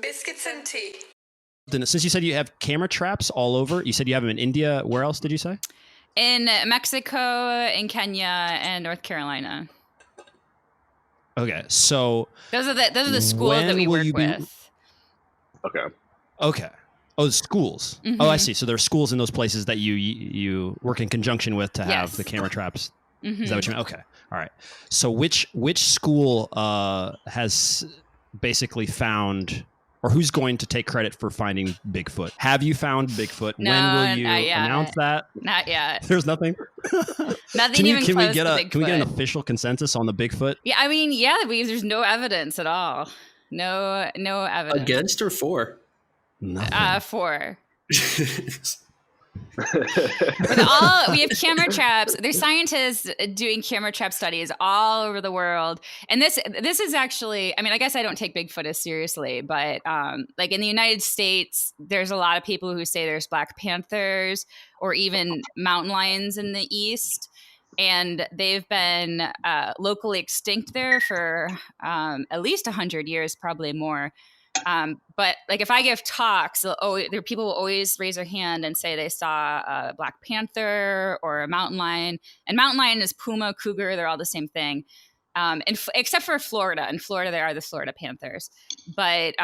Biscuits and tea. Then, since you said you have camera traps all over, you said you have them in India. Where else did you say? In Mexico, in Kenya, and North Carolina. Okay, so those are the schools that we work with. Okay. Oh, schools. Mm-hmm. Oh, I see. So there are schools in those places that you work in conjunction with to have the camera traps. Mm-hmm. Is that what you mean? Okay. All right. So which school has basically found, or who's going to take credit for finding Bigfoot? Have you found Bigfoot? No, when will you not yet. announce that? Not yet. There's nothing. Nothing even close to Bigfoot. Can we get an official consensus on the Bigfoot? Yeah, I mean, there's no evidence at all. No evidence. Against or for? Nothing. For. We have camera traps. There's scientists doing camera trap studies all over the world, and this is actually, I mean, I guess I don't take Bigfoot as seriously, but like in the United States, there's a lot of people who say there's Black Panthers or even mountain lions in the East, and they've been locally extinct there for at least 100 years, probably more. But like if I give talks, people will always raise their hand and say they saw a Black Panther or a mountain lion. And mountain lion is puma, cougar; they're all the same thing. Except for Florida. In Florida, there are the Florida Panthers. But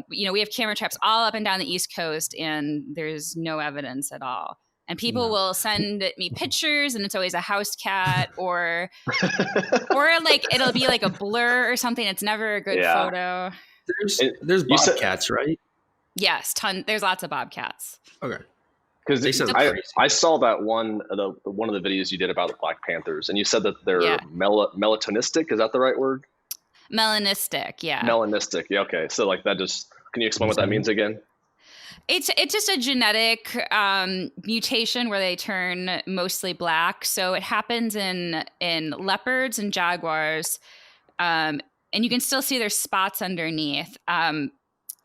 we have camera traps all up and down the East Coast, and there's no evidence at all. And people will send me pictures, and it's always a house cat or like it'll be like a blur or something. It's never a good photo. There's bobcats, right? Yes, there's lots of bobcats. Okay. Because I saw that one of the videos you did about the Black Panthers, and you said that they're melatonistic. Is that the right word? Melanistic, yeah. Melanistic, yeah. Okay, so like that can you explain what that means again? It's just a genetic mutation where they turn mostly black. So it happens in leopards and jaguars. And you can still see there's spots underneath.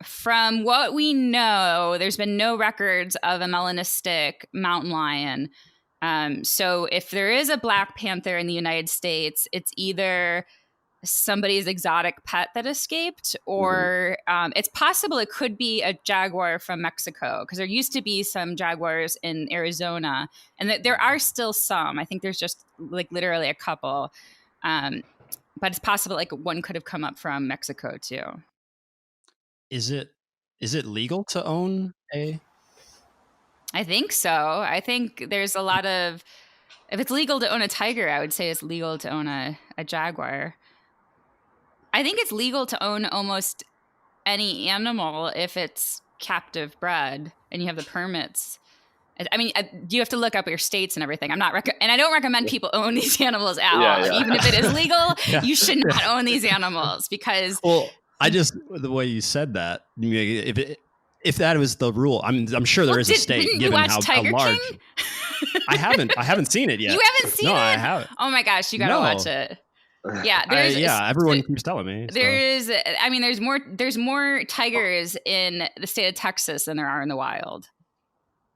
From what we know, there's been no records of a melanistic mountain lion. So if there is a Black Panther in the United States, it's either somebody's exotic pet that escaped, or it's possible it could be a jaguar from Mexico, because there used to be some jaguars in Arizona, and there are still some. I think there's just like literally a couple. But it's possible like one could have come up from Mexico too. Is it legal to own a? I think so. I think there's a lot of, if it's legal to own a tiger, I would say it's legal to own a jaguar. I think it's legal to own almost any animal if it's captive bred and you have the permits. I mean, you have to look up your states and everything. And I don't recommend people own these animals at all. Even if it is legal, you should not own these animals because. Well, the way you said that, if that was the rule, I'm sure there is a state given how large. King? I haven't seen it yet. You haven't seen it? No, I haven't. Oh my gosh, you gotta watch it. Yeah, everyone keeps telling me. So. There's more tigers in the state of Texas than there are in the wild.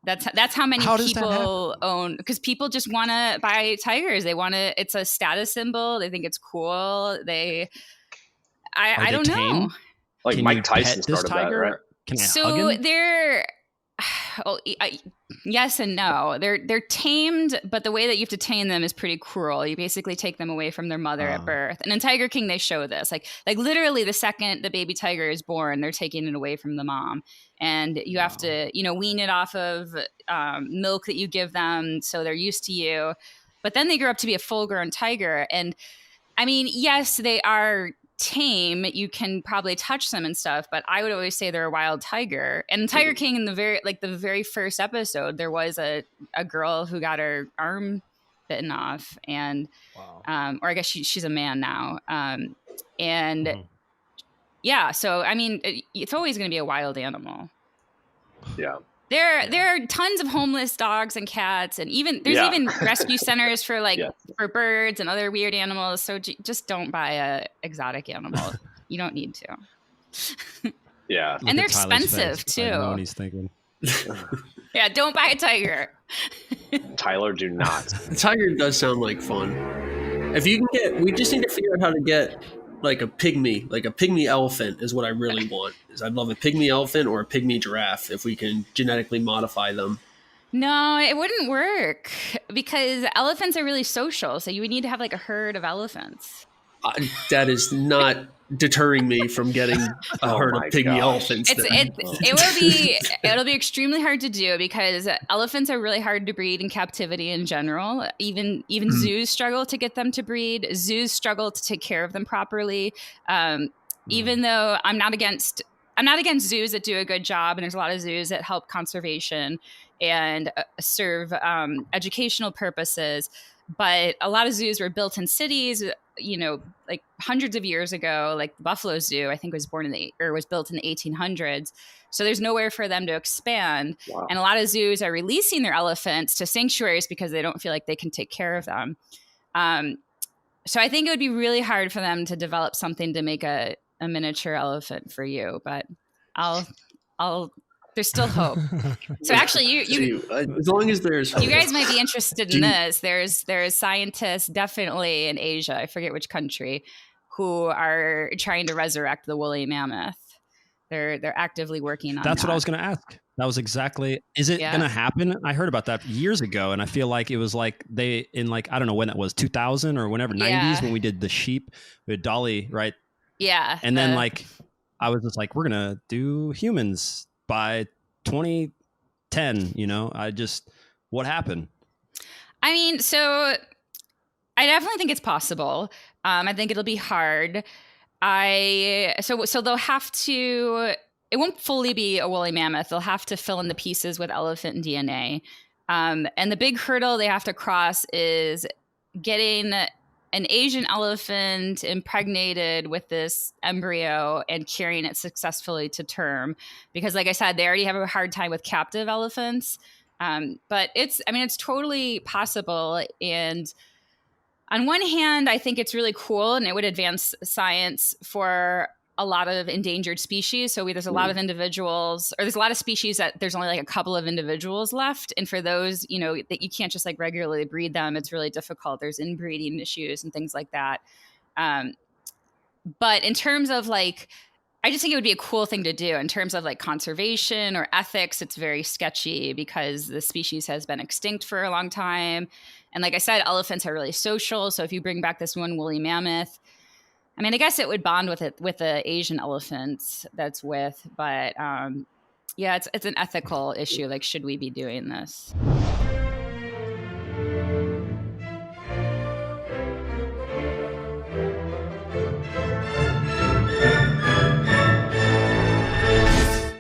That's how many people own, because people just want to buy tigers. They want to. It's a status symbol. They think it's cool. I don't know. Like can Mike Tyson started that, right? Can I hug him? They're yes and no. They're tamed, but the way that you have to tame them is pretty cruel. You basically take them away from their mother at birth. And in Tiger King, they show this. Like literally the second the baby tiger is born, they're taking it away from the mom. And you have to, wean it off of milk that you give them, so they're used to you. But then they grow up to be a full-grown tiger. And I mean, yes, they are tame. You can probably touch them and stuff, but I would always say they're a wild tiger. And Tiger King, in the very first episode, there was a girl who got her arm bitten off, and or I guess she's a man now. Yeah, so I mean, it's always going to be a wild animal. Yeah. There are tons of homeless dogs and cats, and there's even rescue centers for for birds and other weird animals. So just don't buy a exotic animal. You don't need to. Yeah, and they're expensive too. I know what he's thinking. Yeah, don't buy a tiger. Tyler, do not. The tiger does sound like fun. If you can we just need to figure out how to get like a pygmy elephant is what I really want. I'd love a pygmy elephant or a pygmy giraffe if we can genetically modify them. No, it wouldn't work because elephants are really social. So you would need to have like a herd of elephants. That is not deterring me from getting a herd of pygmy elephants. It'll be extremely hard to do because elephants are really hard to breed in captivity in general. Even zoos struggle to get them to breed. Zoos struggle to take care of them properly. Even though I'm not against zoos that do a good job, and there's a lot of zoos that help conservation and serve educational purposes. But a lot of zoos were built in cities, like hundreds of years ago. Like the Buffalo Zoo, I think was built in the 1800s. So there's nowhere for them to expand. Wow. And a lot of zoos are releasing their elephants to sanctuaries because they don't feel like they can take care of them. So I think it would be really hard for them to develop something to make a miniature elephant for you. But there's still hope. So actually, you as long as there's hope. You guys might be interested in this. There's scientists definitely in Asia, I forget which country, who are trying to resurrect the woolly mammoth. They're actively working on That's what I was going to ask. That was exactly. Is it going to happen? I heard about that years ago, and I feel like it was like I don't know when that was, 2000 or whenever, 90s when we ddid the sheep with Dolly, right? Yeah. And then I was just like, we're going to do humans by 2010, what happened? I mean, so I definitely think it's possible. I think it'll be hard. So they'll have to, it won't fully be a woolly mammoth. They'll have to fill in the pieces with elephant DNA. And the big hurdle they have to cross is getting an Asian elephant impregnated with this embryo and carrying it successfully to term. Because like I said, they already have a hard time with captive elephants. But it's totally possible. And on one hand, I think it's really cool and it would advance science for a lot of endangered species. So there's a lot of individuals, or there's a lot of species that there's only like a couple of individuals left. And for those, that you can't just like regularly breed them, it's really difficult. There's inbreeding issues and things like that. But in terms of I just think it would be a cool thing to do in terms of conservation or ethics. It's very sketchy because the species has been extinct for a long time. And like I said, elephants are really social. So if you bring back this one woolly mammoth, I guess it would bond with the Asian elephants that's with, but it's an ethical issue. Should we be doing this?